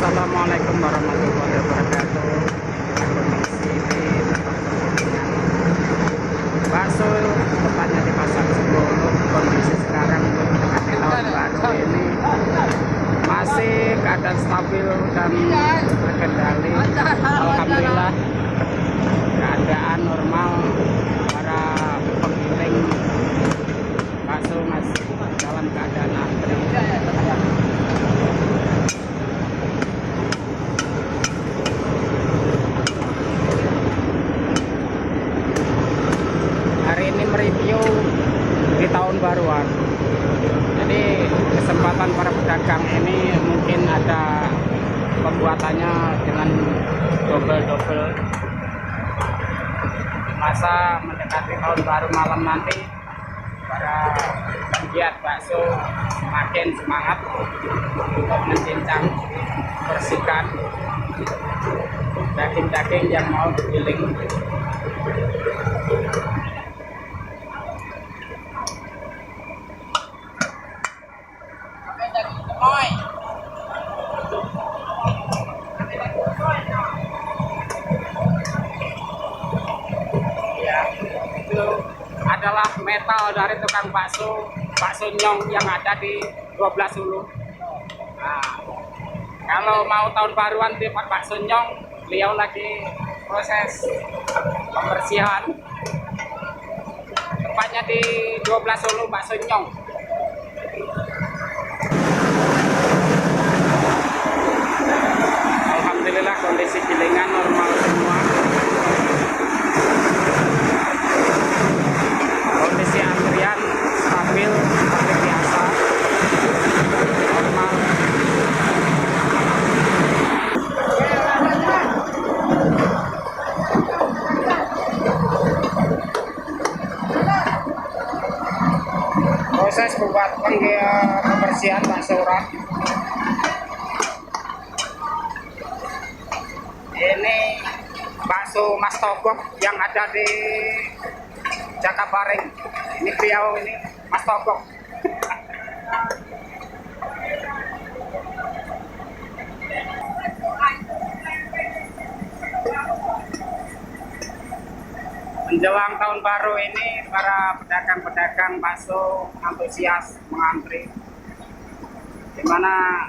Assalamualaikum warahmatullahi wabarakatuh. Kondisi di tempat penggilingan bakso tepatnya di Pasar Sebolo. Kondisi sekarang mendekati tahun baru ini masih keadaan stabil dan terkendali. Alhamdulillah keadaan normal. Para penggiling bakso masih dalam keadaan antri. Mereview di tahun baruan, jadi kesempatan para pedagang ini mungkin ada pembuatannya dengan double masa mendekati tahun baru malam nanti. Para pegiat bakso semakin semangat untuk mencincang, bersihkan daging-daging yang mau digiling. Ya, itu adalah metal dari tukang bakso nyong yang ada di 12 Hulu. Nah, kalau mau tahun baruan di bakso nyong, beliau lagi proses pembersihan tepatnya di 12 Hulu bakso nyong. Alhamdulillah kondisi gilingan normal semua. Kondisi antrian stabil seperti biasa, normal. Proses buat pembersihan bakso urap. Ini bakso Mas Togok yang ada di Jakabaring. Ini beliau ini Mas Togok. Menjelang tahun baru ini para pedagang-pedagang bakso antusias mengantri. Dimana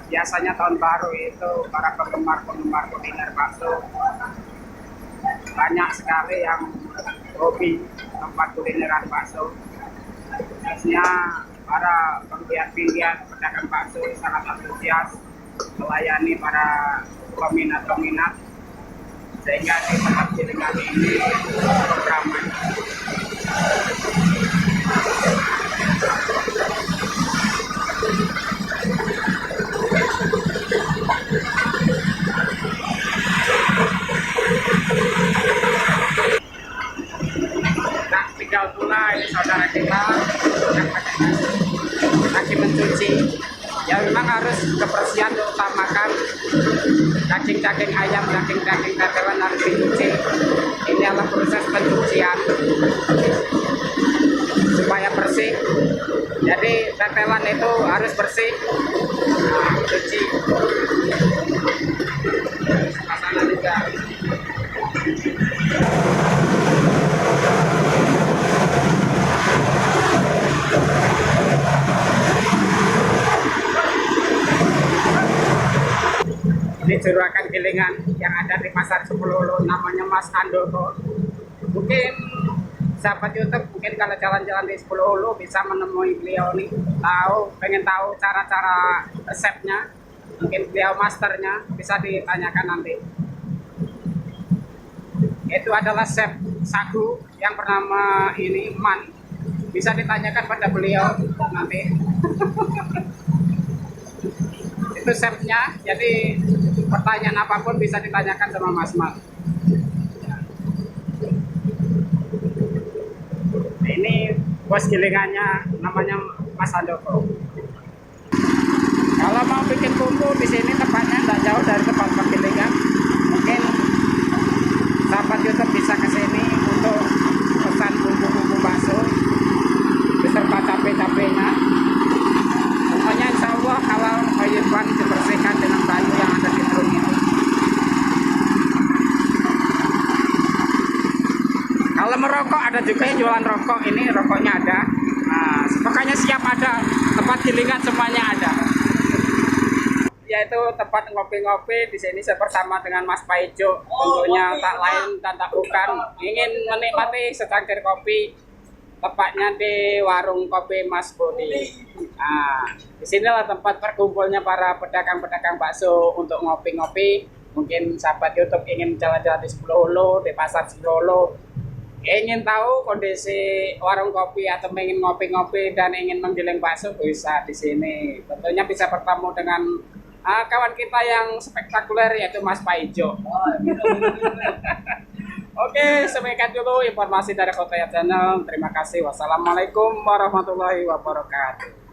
biasanya tahun baru itu para penggemar kuliner bakso banyak sekali yang hobi tempat kulineran bakso. Khususnya para penggiat-penggiat pedagang bakso sangat antusias melayani para peminat-peminat, sehingga di tempat gilingan ini cukup ramai. Nah, tinggal pula ini saudara kita yang lagi mencuci. Ya memang harus kebersihan diutamakan. Daging-daging ayam, daging-daging tetelan harus dicuci. Ini adalah proses pencucian supaya bersih. Jadi tetelan itu harus bersih. Nah, cuci. Sana juga. Ini juragan gilingan yang ada di Pasar Sebolo, namanya Mas Andoko. Mungkin sahabat YouTube mungkin kalau jalan-jalan di Sebolo bisa menemui beliau nih, pengen tahu cara-cara resepnya, mungkin beliau masternya, bisa ditanyakan nanti. Itu adalah chef Sagu yang bernama ini Man, bisa ditanyakan pada beliau nanti. Itu chefnya, jadi pertanyaan apapun bisa ditanyakan sama Mas Man. Ini bos gilingannya namanya Mas Andoko. Kalau mau bikin bumbu di sini tempatnya tidak jauh dari tempat penggilingan. Mungkin sahabat YouTube bisa ke sini untuk pesan bumbu-bumbu bakso beserta cabai-cabainya. Pokoknya insya Allah halal, thayyib, dibersihkan dengan baik. juga yang jualan rokok, ini rokoknya ada. Nah, pokoknya siap ada, tempat gilingan semuanya ada. Yaitu tempat ngopi-ngopi di sini saya bersama dengan Mas Paijo. Tentunya tak lain dan tak bukan ingin menikmati secangkir kopi. Tepatnya di warung kopi Mas Bodi. Nah, disinilah tempat berkumpulnya para pedagang-pedagang bakso untuk ngopi-ngopi. Mungkin sahabat YouTube ingin jalan-jalan di Sepuluh, di pasar Sepuluh, ingin tahu kondisi warung kopi atau ingin ngopi-ngopi dan ingin menggiling bakso, bisa di sini. Tentunya bisa bertemu dengan kawan kita yang spektakuler yaitu Mas Paijo. Oke, sekian dulu informasi dari Kota Channel. Terima kasih. Wassalamualaikum warahmatullahi wabarakatuh.